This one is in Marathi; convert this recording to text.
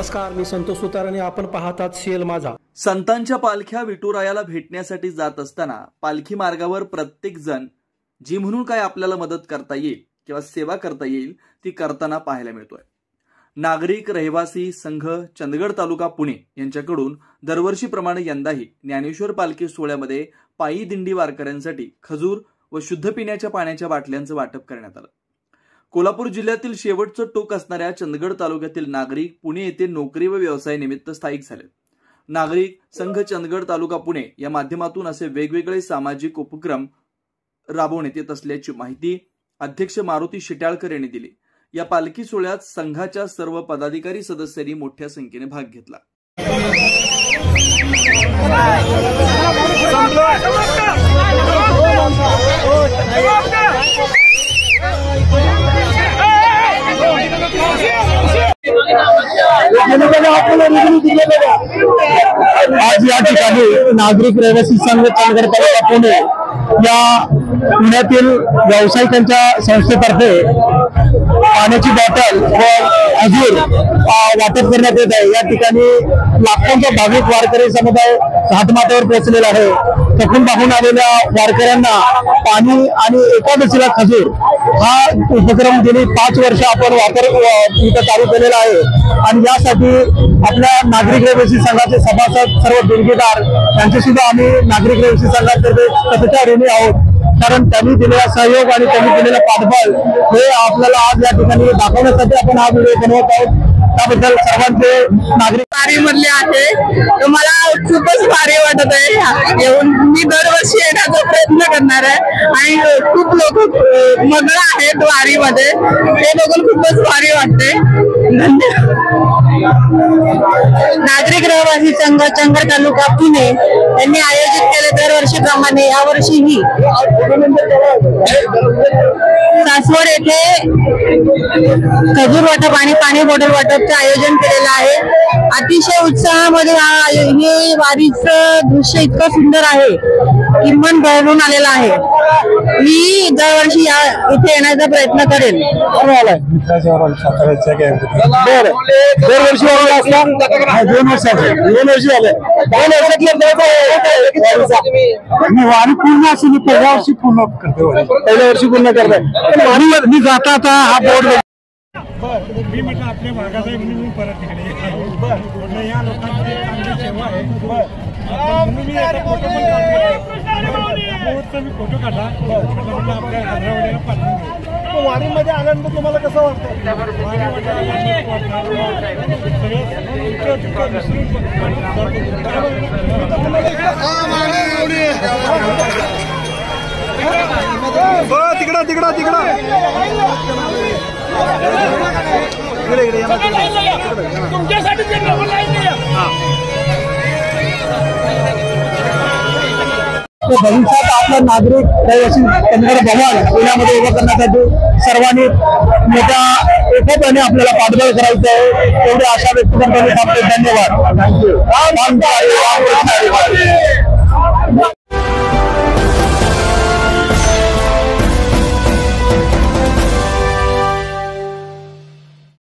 नमस्कार, मी संतोष सुतार आणि आपण पाहतात शेल माझा। संतांच्या पालख्या विठुरायाला भेटण्यासाठी जात असताना पालखी मार्गावर प्रत्येक जण जी म्हणून काय आपल्याला मदत करता येईल किंवा सेवा करता येईल ती करताना पाहायला मिळतोय। नागरिक, रहिवासी संघ, चंदगड तालुका पुणे यांच्याकडून दरवर्षीप्रमाणे यंदाही ज्ञानेश्वर पालखी सोहळ्यामध्ये पायी दिंडी वारकऱ्यांसाठी खजूर व शुद्ध पिण्याच्या पाण्याच्या बाटल्यांचं वाटप करण्यात आलं। कोल्हापूर जिल्ह्यातील शेवटचं टोक असणाऱ्या चंदगड तालुक्यातील नागरिक पुणे येथे नोकरी व व्यवसायानिमित्त स्थायिक झाले। नागरिक संघ चंदगड तालुका पुणे या माध्यमातून असे वेगवेगळे सामाजिक उपक्रम राबवण्यात येत असल्याची माहिती अध्यक्ष मारुती शिटाळकर यांनी दिली। या पालखी सोहळ्यात संघाच्या सर्व पदाधिकारी सदस्यांनी मोठ्या संख्येने भाग घेतला। आज या ठिकाणी नागरिक रहिवासी संघ चंदगड तालुका पुणे या पुण्यातील व्यावसायिकांच्या संस्थेतर्फे पाण्याची बॉटल व खजूर वाटप करण्यात येत आहे। या ठिकाणी लाखोंचा भाविक वारकरी समुदाय घाटमाथ्यावर पोहोचलेला आहे। थकून भागून आलेल्या वारकऱ्यांना पाणी आणि एकादशीला खजूर हा उपक्रम गेली 5 वर्ष आपण इथं चालू केलेला आहे आणि यासाठी आपल्या नागरिक रहिवासी संघाचे सभासद सर्व देणगीदार यांचे सुद्धा आम्ही नागरिक रहिवासी संघातर्फे सतत ऋणी आहोत, कारण त्यांनी दिलेला सहयोग आणि त्यांनी दिलेला पाठबळ हे आपल्याला आज या ठिकाणी दाखवण्यासाठी आपण हा व्हिडिओ बनवत आहोत। त्याबद्दल सर्वांचे नागरिक वारीमधले आहे मला खूपच भारी वाटत आहे येऊन। मी दरवर्षी येण्याचा प्रयत्न करणार आहे आणि खूप लोक मग्न आहेत वारीमध्ये, हे बघून खूपच भारी वाटते। धन्यवाद। नागरिक रहिवासी संघ चंदगड तालुका पुणे यांनी आयोजित केले दरवर्षीप्रमाणे यावर्षीही सासवड येथे खजूर वाटप आणि पाणी बॉटल वाटपचे आयोजन केलेलं आहे। अतिशय उत्साहामध्ये हे वारीचं दृश्य इतकं सुंदर आहे की मन भरून आलेलं आहे। मी दरवर्षी इथे येण्याचा प्रयत्न करेन। दरवर्षी 2 वर्ष झाले। वारी पूर्ण असेल पहिल्या वर्षी पूर्ण करते, पहिल्या वर्षी पूर्ण करताय। मी जाता आता हा बोर्ड मी म्हटलं आपल्या भागात आहे म्हणून परत तिकडे म्हटलं या लोकांची चांगली सेवा आहे म्हणून मी आता फोटो पण काढला। मी फोटो काढला म्हटलं आपल्या हजरावडीला पाठवून। वारीमध्ये आल्यानंतर तुम्हाला कसं वाटतं? वारीमध्ये तिकडं तिकडं तिकडं तुमच्यासाठी भविष्यात आपला नागरिक रहिवासी चंदगड भवन पुण्यामध्ये उभं करण्यासाठी सर्वांनी मोठ्या एकोप्याने आपल्याला पाठबळ करायचं आहे एवढी आशा व्यक्त करताना धन्यवाद। थँक्यू।